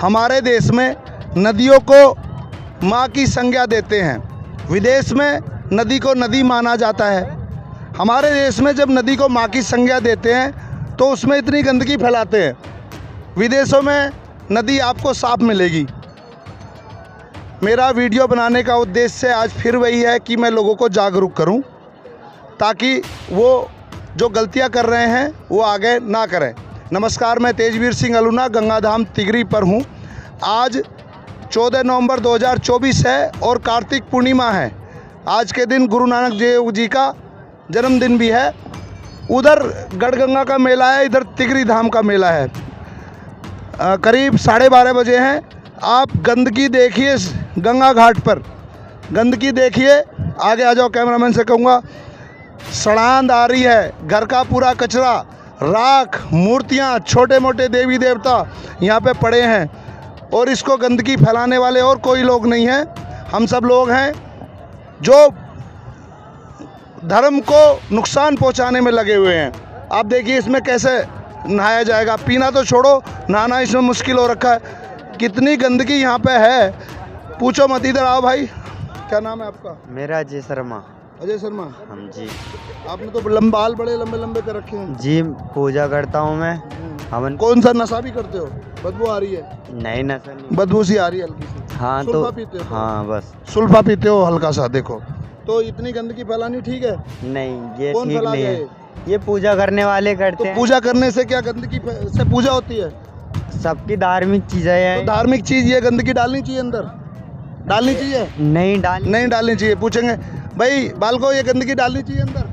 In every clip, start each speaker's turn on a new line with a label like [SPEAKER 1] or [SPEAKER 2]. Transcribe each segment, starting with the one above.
[SPEAKER 1] हमारे देश में नदियों को माँ की संज्ञा देते हैं। विदेश में नदी को नदी माना जाता है। हमारे देश में जब नदी को माँ की संज्ञा देते हैं तो उसमें इतनी गंदगी फैलाते हैं। विदेशों में नदी आपको साफ मिलेगी। मेरा वीडियो बनाने का उद्देश्य आज फिर वही है कि मैं लोगों को जागरूक करूं, ताकि वो जो गलतियां कर रहे हैं वो आगे ना करें। नमस्कार, मैं तेजवीर सिंह अलूना गंगाधाम तिगरी पर हूं। आज 14 नवंबर 2024 है और कार्तिक पूर्णिमा है। आज के दिन गुरु नानक देव जी का जन्मदिन भी है। उधर गढ़गंगा का मेला है, इधर तिगरी धाम का मेला है। करीब 12:30 बजे हैं। आप गंदगी देखिए गंगा घाट पर, गंदगी देखिए। आगे आ जाओ, कैमरामैन से कहूँगा। सड़ांध आ रही है, घर का पूरा कचरा, राख, मूर्तियाँ, छोटे मोटे देवी देवता यहाँ पे पड़े हैं और इसको गंदगी फैलाने वाले और कोई लोग नहीं हैं। हम सब लोग हैं जो धर्म को नुकसान पहुँचाने में लगे हुए हैं। आप देखिए इसमें कैसे नहाया जाएगा। पीना तो छोड़ो, नहाना इसमें मुश्किल हो रखा है। कितनी गंदगी यहाँ पे है, पूछो मत। इधर आओ भाई, क्या नाम है आपका?
[SPEAKER 2] मेरा अजय शर्मा।
[SPEAKER 1] अजय शर्मा।
[SPEAKER 2] हम जी।
[SPEAKER 1] आपने तो बाल बड़े लंबे लंबे पे रखे हैं।
[SPEAKER 2] जी, पूजा करता हूँ मैं। हमन
[SPEAKER 1] कौन सा नशा भी करते हो? बदबू आ रही है?
[SPEAKER 2] नहीं, नशा नहीं।
[SPEAKER 1] बदबू सी आ रही है हल्की सी।
[SPEAKER 2] हाँ तो
[SPEAKER 1] सुल्फा पीते हो?
[SPEAKER 2] हाँ बस।
[SPEAKER 1] सुल्फा पीते हो हल्का सा। देखो तो इतनी गंदगी फैलानी ठीक है?
[SPEAKER 2] नहीं, ये
[SPEAKER 1] कौन
[SPEAKER 2] ठीक
[SPEAKER 1] फैला
[SPEAKER 2] नहीं
[SPEAKER 1] गया
[SPEAKER 2] है। ये पूजा करने वाले करते
[SPEAKER 1] तो
[SPEAKER 2] हैं।
[SPEAKER 1] पूजा करने से क्या गंदगी से पूजा होती है?
[SPEAKER 2] सबकी धार्मिक चीजें
[SPEAKER 1] तो
[SPEAKER 2] हैं।
[SPEAKER 1] धार्मिक चीज ये गंदगी डालनी चाहिए अंदर? डालनी चाहिए?
[SPEAKER 2] नहीं
[SPEAKER 1] डालनी चाहिए। पूछेंगे भाई बालको, ये गंदगी डालनी चाहिए अंदर?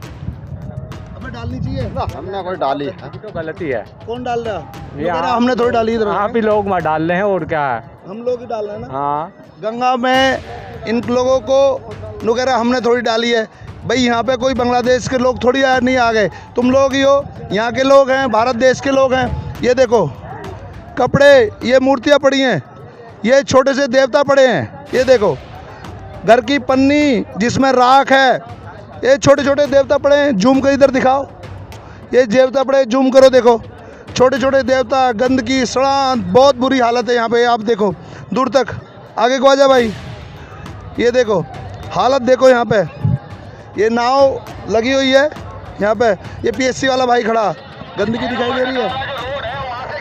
[SPEAKER 1] हमें डालनी चाहिए?
[SPEAKER 3] हमने कोई डाली
[SPEAKER 4] तो गलती है।
[SPEAKER 1] कौन डाल रहा है? हमने थोड़ी डाली। इधर
[SPEAKER 4] आप ही लोग मत डाल रहे हैं, और क्या है?
[SPEAKER 1] हम लोग ही डाल रहे हैं ना।
[SPEAKER 4] हाँ,
[SPEAKER 1] गंगा में इन लोगों को वगैरह हमने थोड़ी डाली है। भाई यहाँ पे कोई बांग्लादेश के लोग थोड़ी नहीं आ गए, तुम लोग ही हो। यहाँ के लोग हैं, भारत देश के लोग हैं। ये देखो कपड़े, ये मूर्तियाँ पड़ी हैं, ये छोटे से देवता पड़े हैं। ये देखो घर की पन्नी जिसमें राख है, ये छोटे छोटे देवता पड़े हैं। जूम कर इधर दिखाओ, ये देवता पड़े, जूम करो, देखो छोटे छोटे देवता। गंदगी, सड़ांध, बहुत बुरी हालत है यहाँ पे। आप देखो दूर तक, आगे को आ जा भाई। ये देखो हालत देखो यहाँ पे। ये नाव लगी हुई है यहाँ पे, ये पीएससी वाला भाई खड़ा, गंदगी दिखाई दे रही है।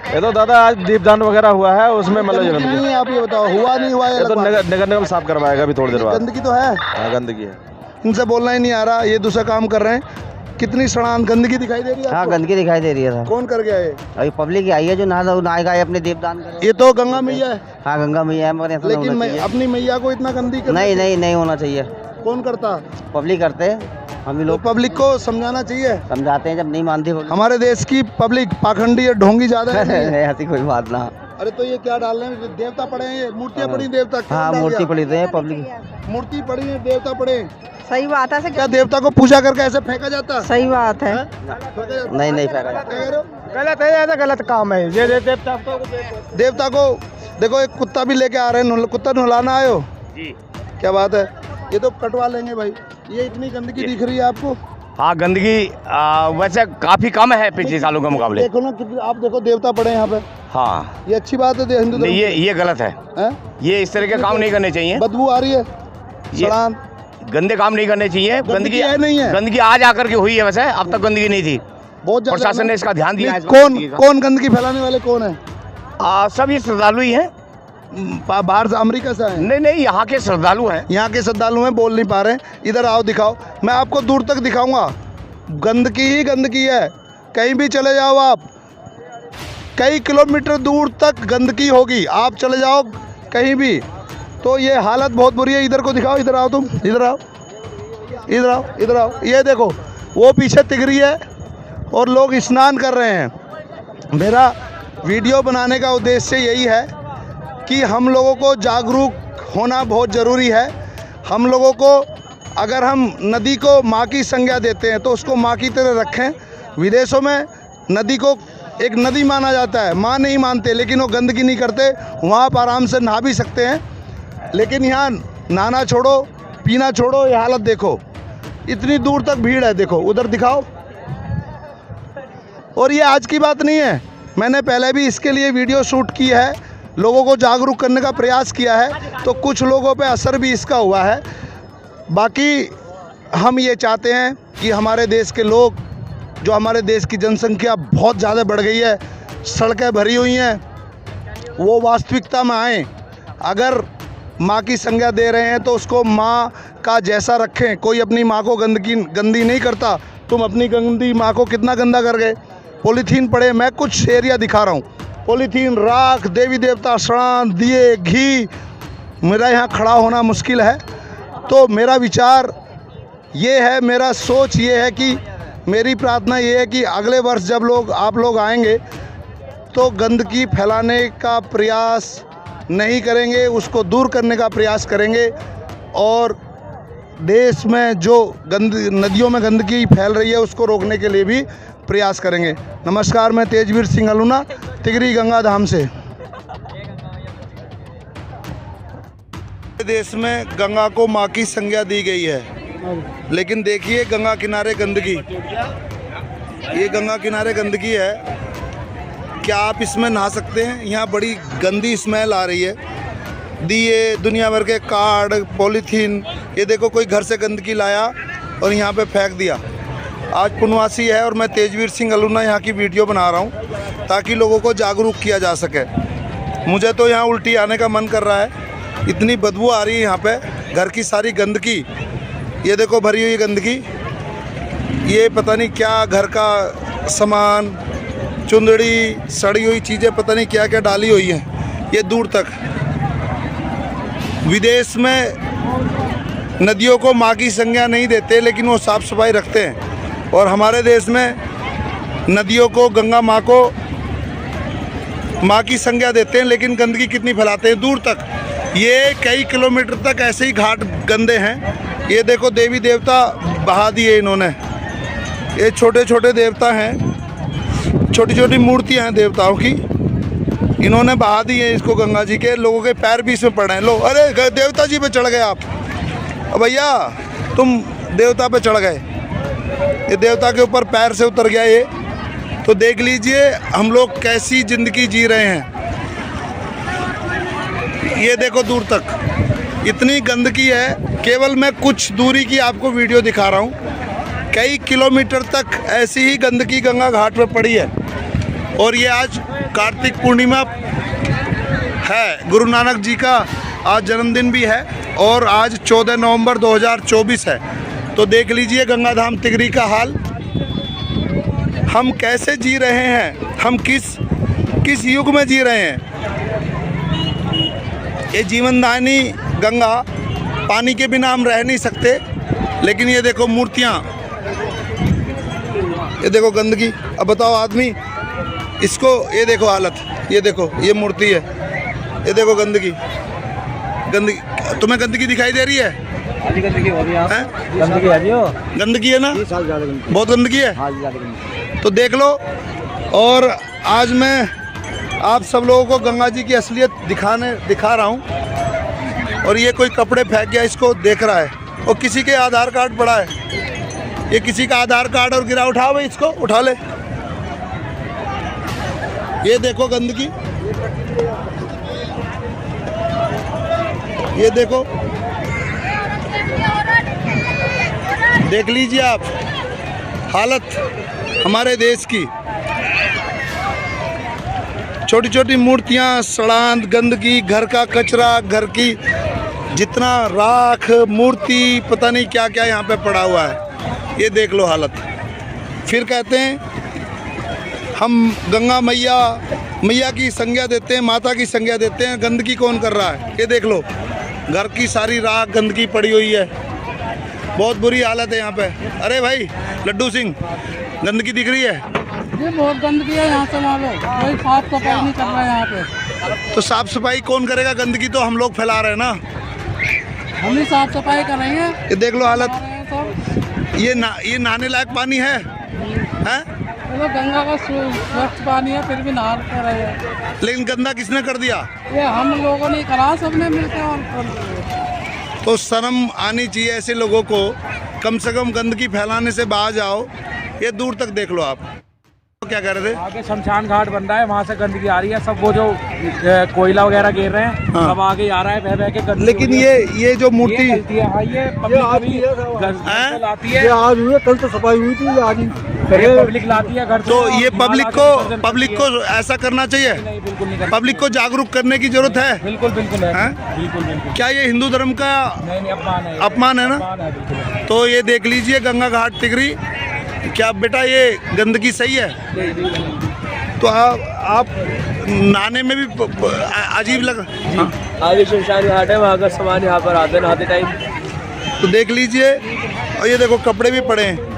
[SPEAKER 3] ये तो दादा आज दीपदान वगैरह हुआ है, उसमें मतलब
[SPEAKER 1] गंदगी नहीं है। आप ये बताओ हुआ नहीं हुआ?
[SPEAKER 3] ये तो नगर निगम साफ करवाएगा अभी थोड़ी देर बाद।
[SPEAKER 1] गंदगी तो है।
[SPEAKER 3] हाँ, गंदगी है।
[SPEAKER 1] इनसे बोलना ही नहीं आ रहा, ये दूसरा काम कर रहे हैं। कितनी सड़ान गंदगी दिखाई दे रही है?
[SPEAKER 2] हाँ, गंदगी दिखाई दे रही है।
[SPEAKER 1] कौन कर गया ये?
[SPEAKER 2] अभी पब्लिक आई है जो नहाएगा अपने दीपदान करे।
[SPEAKER 1] ये तो गंगा मैया है।
[SPEAKER 2] हाँ, गंगा मैया है, मगर ऐसा नहीं
[SPEAKER 1] लेकिन
[SPEAKER 2] होना चाहिए।
[SPEAKER 1] अपनी मैया को इतना गंदी कर
[SPEAKER 2] नहीं होना चाहिए।
[SPEAKER 1] कौन करता?
[SPEAKER 2] पब्लिक करते हैं, हम ही
[SPEAKER 1] तो
[SPEAKER 2] लोग
[SPEAKER 1] पब्लिक को समझाना चाहिए।
[SPEAKER 2] समझाते हैं, जब नहीं मानती public।
[SPEAKER 1] हमारे देश की पब्लिक पाखंडी और ढोंगी ज्यादा है।
[SPEAKER 2] ऐसी कोई बात ना।
[SPEAKER 1] अरे तो ये क्या डाल रहे हैं? देवता पड़े हैं, ये मूर्तियाँ पड़ी, देवता कौन
[SPEAKER 2] हाँ,
[SPEAKER 1] डाल
[SPEAKER 2] मूर्ति
[SPEAKER 1] दिया?
[SPEAKER 2] पड़ी है पब्लिक।
[SPEAKER 1] मूर्ति पड़ी है, देवता पड़े।
[SPEAKER 5] सही बात है।
[SPEAKER 1] क्या देवता को पूजा करके ऐसे फेंका जाता?
[SPEAKER 5] सही बात है।
[SPEAKER 2] नहीं फेंका जाता।
[SPEAKER 1] क्या कह रहे हो?
[SPEAKER 4] गलत है, ऐसा गलत काम है ये।
[SPEAKER 1] देवता को देखो, एक कुत्ता भी लेके आ रहे हैं। कुत्ता नहलाना आए हो जी? क्या बात है। ये तो कटवा लेंगे भाई। ये इतनी गंदगी दिख रही है आपको?
[SPEAKER 6] हाँ, गंदगी वैसे काफी कम है पिछले सालों के मुकाबले।
[SPEAKER 1] देखो ना, आप देखो देवता पड़े हैं यहाँ पे।
[SPEAKER 6] हाँ,
[SPEAKER 1] ये अच्छी बात है हिंदू धर्म।
[SPEAKER 6] ये गलत है। ये इस तरह के काम नहीं करने चाहिए।
[SPEAKER 1] बदबू आ रही है, सड़ान,
[SPEAKER 6] गंदे काम नहीं करने चाहिए।
[SPEAKER 1] गंदगी है नहीं है?
[SPEAKER 6] गंदगी आज आकर के हुई है, वैसे अब तक गंदगी नहीं थी।
[SPEAKER 1] बहुत ज्यादा
[SPEAKER 6] प्रशासन ने इसका ध्यान दिया है।
[SPEAKER 1] कौन गंदगी फैलाने वाले कौन है?
[SPEAKER 6] सब ये श्रद्धालु ही हैं।
[SPEAKER 1] बाहर से, अमेरिका से आए?
[SPEAKER 6] नहीं, यहाँ के श्रद्धालु हैं।
[SPEAKER 1] यहाँ के श्रद्धालु हैं, बोल नहीं पा रहे। इधर आओ, दिखाओ। मैं आपको दूर तक दिखाऊंगा। गंदगी ही गंदगी है। कहीं भी चले जाओ आप, कई किलोमीटर दूर तक गंदगी होगी। आप चले जाओ कहीं भी तो ये हालत बहुत बुरी है। इधर को दिखाओ, इधर आओ, तुम इधर आओ, इधर आओ, इधर आओ। ये देखो वो पीछे तिगरी है और लोग स्नान कर रहे हैं। मेरा वीडियो बनाने का उद्देश्य यही है कि हम लोगों को जागरूक होना बहुत ज़रूरी है। हम लोगों को, अगर हम नदी को माँ की संज्ञा देते हैं तो उसको माँ की तरह रखें। विदेशों में नदी को एक नदी माना जाता है, माँ नहीं मानते, लेकिन वो गंदगी नहीं करते। वहाँ आप आराम से नहा भी सकते हैं। लेकिन यहाँ नहाना छोड़ो, पीना छोड़ो। ये हालत देखो, इतनी दूर तक भीड़ है। देखो उधर दिखाओ। और ये आज की बात नहीं है, मैंने पहले भी इसके लिए वीडियो शूट की है। लोगों को जागरूक करने का प्रयास किया है, तो कुछ लोगों पे असर भी इसका हुआ है। बाकी हम ये चाहते हैं कि हमारे देश के लोग, जो हमारे देश की जनसंख्या बहुत ज़्यादा बढ़ गई है, सड़कें भरी हुई हैं, वो वास्तविकता में आएँ। अगर माँ की संज्ञा दे रहे हैं तो उसको माँ का जैसा रखें। कोई अपनी माँ को गंदी नहीं करता। तुम अपनी गंदी माँ को कितना गंदा कर गए। पॉलीथीन पड़े, मैं कुछ एरिया दिखा रहा हूँ, पॉलीथीन, राख, देवी देवता, श्राद्ध, दिए, घी, मेरा यहाँ खड़ा होना मुश्किल है। तो मेरा विचार ये है, मेरा सोच ये है कि मेरी प्रार्थना ये है कि अगले वर्ष जब आप लोग आएंगे तो गंदगी फैलाने का प्रयास नहीं करेंगे, उसको दूर करने का प्रयास करेंगे। और देश में जो नदियों में गंदगी फैल रही है उसको रोकने के लिए भी प्रयास करेंगे। नमस्कार, मैं तेजवीर सिंह अलूना, तिगरी गंगा धाम से। देश में गंगा को माँ की संज्ञा दी गई है, लेकिन देखिए गंगा किनारे गंदगी, ये गंगा किनारे गंदगी है। क्या आप इसमें नहा सकते हैं? यहाँ बड़ी गंदी स्मेल आ रही है। दिए, दुनिया भर के कार्ड, पॉलीथीन, ये देखो कोई घर से गंदगी लाया और यहाँ पे फेंक दिया। आज पुनवासी है और मैं तेजवीर सिंह अलूना यहाँ की वीडियो बना रहा हूँ ताकि लोगों को जागरूक किया जा सके। मुझे तो यहाँ उल्टी आने का मन कर रहा है, इतनी बदबू आ रही है यहाँ पे। घर की सारी गंदगी, ये देखो भरी हुई गंदगी, ये पता नहीं क्या घर का सामान, चुंदड़ी, सड़ी हुई चीज़ें, पता नहीं क्या क्या डाली हुई हैं, ये दूर तक। विदेश में नदियों को माँ की संज्ञा नहीं देते, लेकिन वो साफ़ सफाई रखते हैं। और हमारे देश में नदियों को, गंगा माँ को माँ की संज्ञा देते हैं, लेकिन गंदगी कितनी फैलाते हैं दूर तक। ये कई किलोमीटर तक ऐसे ही घाट गंदे हैं। ये देखो देवी देवता बहा दिए इन्होंने, ये छोटे छोटे देवता हैं, छोटी छोटी मूर्तियां हैं देवताओं की, इन्होंने बहा दी है इसको गंगा जी के। लोगों के पैर भी इसमें पड़े हैं। लो, अरे देवता जी पे चढ़ गए आप, भैया तुम देवता पे चढ़ गए, ये देवता के ऊपर पैर से उतर गया ये। तो देख लीजिए हम लोग कैसी ज़िंदगी जी रहे हैं। ये देखो दूर तक इतनी गंदगी है। केवल मैं कुछ दूरी की आपको वीडियो दिखा रहा हूँ, कई किलोमीटर तक ऐसी ही गंदगी गंगा घाट पे पड़ी है। और ये आज कार्तिक पूर्णिमा है, गुरु नानक जी का आज जन्मदिन भी है, और आज 14 नवंबर 2024 है। तो देख लीजिए गंगाधाम तिगरी का हाल, हम कैसे जी रहे हैं, हम किस युग में जी रहे हैं। ये जीवनदायिनी गंगा, पानी के बिना हम रह नहीं सकते। लेकिन ये देखो मूर्तियाँ, ये देखो गंदगी। अब बताओ आदमी इसको, ये देखो हालत, ये देखो ये मूर्ति है, ये देखो गंदगी। तुम्हें गंदगी दिखाई दे रही है?
[SPEAKER 4] गंदगी हो रही है,
[SPEAKER 1] गंदगी है ना, बहुत गंदगी है। तो देख लो। और आज मैं आप सब लोगों को गंगा जी की असलियत दिखा रहा हूँ। और ये कोई कपड़े फेंक गया, इसको देख रहा है, और किसी के आधार कार्ड पड़ा है, ये किसी का आधार कार्ड और गिरा। उठाओ भाई, इसको उठा ले। ये देखो गंदगी, ये देखो, देख लीजिए आप हालत हमारे देश की। छोटी छोटी मूर्तियाँ, सड़ांध, गंदगी, घर का कचरा, घर की जितना राख, मूर्ति, पता नहीं क्या क्या यहाँ पे पड़ा हुआ है। ये देख लो हालत। फिर कहते हैं हम गंगा मैया की संज्ञा देते हैं, माता की संज्ञा देते हैं। गंदगी कौन कर रहा है? ये देख लो, घर की सारी राख गंदगी पड़ी हुई है, बहुत बुरी हालत है यहाँ पे। अरे भाई लड्डू सिंह, गंदगी दिख रही है?
[SPEAKER 5] ये बहुत गंदगी है यहाँ से, मालो कोई साफ सफाई नहीं कर रहा है यहाँ पे।
[SPEAKER 1] तो साफ सफाई कौन करेगा? गंदगी तो हम लोग फैला रहे हैं ना,
[SPEAKER 5] हम ही साफ सफाई करेंगे।
[SPEAKER 1] ये देख लो हालत। ये नहाने लायक पानी है, हैं?
[SPEAKER 5] तो गंगा का स्वच्छ पानी है, फिर भी नहा रहे हैं।
[SPEAKER 1] लेकिन गंदा किसने कर दिया?
[SPEAKER 5] ये हम लोगों ने करा, सबने मिलकर। और
[SPEAKER 1] तो शर्म आनी चाहिए ऐसे लोगों को, कम से कम गंदगी फैलाने से बाज आओ। ये दूर तक देख लो आप, क्या कह रहे थे?
[SPEAKER 3] आगे शमशान घाट बन रहा है, वहाँ से गंदगी आ रही है। सब वो जो कोयला वगैरह गिर रहे हैं,
[SPEAKER 1] हाँ।
[SPEAKER 3] सब आगे आ रहा है, बह के गंदगी
[SPEAKER 1] लेकिन
[SPEAKER 3] हो रही है।
[SPEAKER 1] ये जो मूर्ति
[SPEAKER 3] ये गलती है। हाँ, ये पब्लिक भी
[SPEAKER 1] हैं?
[SPEAKER 3] लाती है,
[SPEAKER 4] आज हुई, कल तो सफाई हुई थी, आज
[SPEAKER 3] ये पब्लिक लाती है घर से।
[SPEAKER 1] तो ये
[SPEAKER 3] और
[SPEAKER 1] पब्लिक को ऐसा करना चाहिए।
[SPEAKER 3] नहीं, बिल्कुल नहीं करती।
[SPEAKER 1] पब्लिक को जागरूक करने की जरूरत है।
[SPEAKER 3] बिल्कुल बिल्कुल है,
[SPEAKER 1] हैं?
[SPEAKER 3] बिल्कुल बिल्कुल।
[SPEAKER 1] क्या ये हिंदू धर्म का
[SPEAKER 3] नहीं अपमान है,
[SPEAKER 1] अपमान है ना?
[SPEAKER 3] अपमान है बिल्कुल।
[SPEAKER 1] तो ये देख लीजिए गंगा घाट तिगरी, क्या बेटा ये गंदगी सही है? तो आप नहाने में भी अजीब लग। हाँ।
[SPEAKER 7] आगे शमशान घाट है, वहाँ का सामान यहाँ पर आते नहाते टाइम।
[SPEAKER 1] तो देख लीजिए, और ये देखो कपड़े भी पड़े हैं।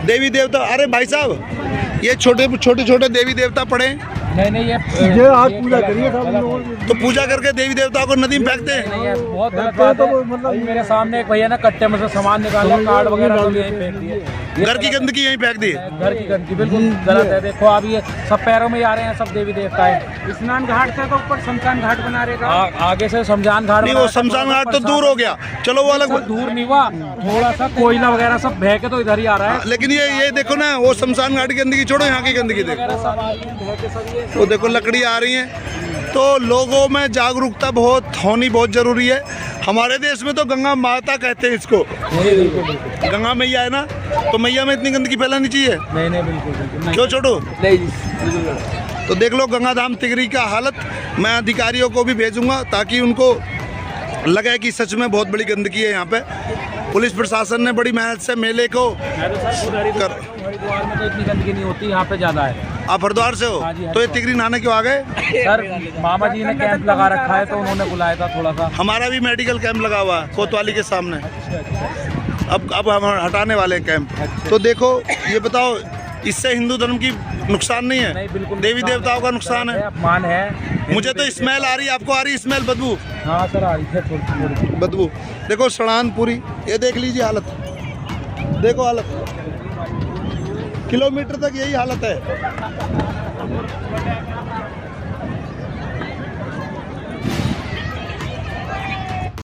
[SPEAKER 1] देवी देवता, अरे भाई साहब ये छोटे छोटे देवी देवता पड़े हैं।
[SPEAKER 3] नहीं
[SPEAKER 4] ये आज पूजा करिए सब लोगों ने।
[SPEAKER 1] तो पूजा करके देवी देवताओं को नदी में फेंकते हैं।
[SPEAKER 3] नहीं है, बहुत गलत बात है। मतलब मेरे सामने एक भैया ना कट्टे में से सामान निकाला, कार्ड वगैरह सब यहीं फेंक दिए।
[SPEAKER 1] घर की गंदगी यहीं फेंक दी।
[SPEAKER 3] घर की गंदगी बिल्कुल गलत है। देखो अब ये सब पैरों में आ रहे हैं, सब देवी देवता है। स्नान घाट से तो ऊपर शमशान घाट बना रहेगा, आगे से शमशान घाट
[SPEAKER 1] नहीं, वो शमशान घाट तो दूर हो गया, चलो वो अलग।
[SPEAKER 3] दूर नहीं हुआ, थोड़ा सा कोयला वगैरह सब बह के तो इधर ही आ रहा है।
[SPEAKER 1] लेकिन ये देखो ना, वो शमशान घाट की गंदगी छोड़ो, यहाँ की गंदगी देखो। वो देखो लकड़ी आ रही है। तो लोगों में जागरूकता होनी बहुत जरूरी है। हमारे देश में तो गंगा माता कहते हैं इसको, गंगा मैया है ना, तो मैया में इतनी गंदगी फैलानी चाहिए?
[SPEAKER 3] नहीं बिल्कुल
[SPEAKER 1] क्यों छोड़ो?
[SPEAKER 7] नहीं,
[SPEAKER 1] तो देख लो गंगा धाम तिगरी का हालत। मैं अधिकारियों को भी भेजूंगा ताकि उनको लगे कि सच में बहुत बड़ी गंदगी है यहाँ पे। पुलिस प्रशासन ने बड़ी मेहनत से मेले को कर।
[SPEAKER 3] हरिद्वार में तो इतनी गंदगी नहीं होती, यहाँ पे ज्यादा है।
[SPEAKER 1] आप हरिद्वार से हो?
[SPEAKER 3] हाँ जी,
[SPEAKER 1] तो ये तिगरी नहाने क्यों आ गए?
[SPEAKER 3] सर मामा जी ने कैंप लगा रखा है, तो उन्होंने बुलाया था थोड़ा सा।
[SPEAKER 1] हमारा भी मेडिकल कैंप लगा हुआ है कोतवाली के सामने। अब हम हटाने वाले हैं कैंप। तो देखो ये बताओ, इससे हिंदू धर्म की नुकसान नहीं है?
[SPEAKER 3] नहीं, बिल्कुल
[SPEAKER 1] देवी देवताओं का नुकसान है।
[SPEAKER 3] अपमान है।
[SPEAKER 1] मुझे तो स्मेल आ रही है, आपको आ रही है स्मेल? बदबू
[SPEAKER 3] हाँ सर आ रही है थोड़ी।
[SPEAKER 1] बदबू। देखो सड़ान पूरी, ये देख लीजिए हालत, देखो हालत, किलोमीटर तक यही हालत है।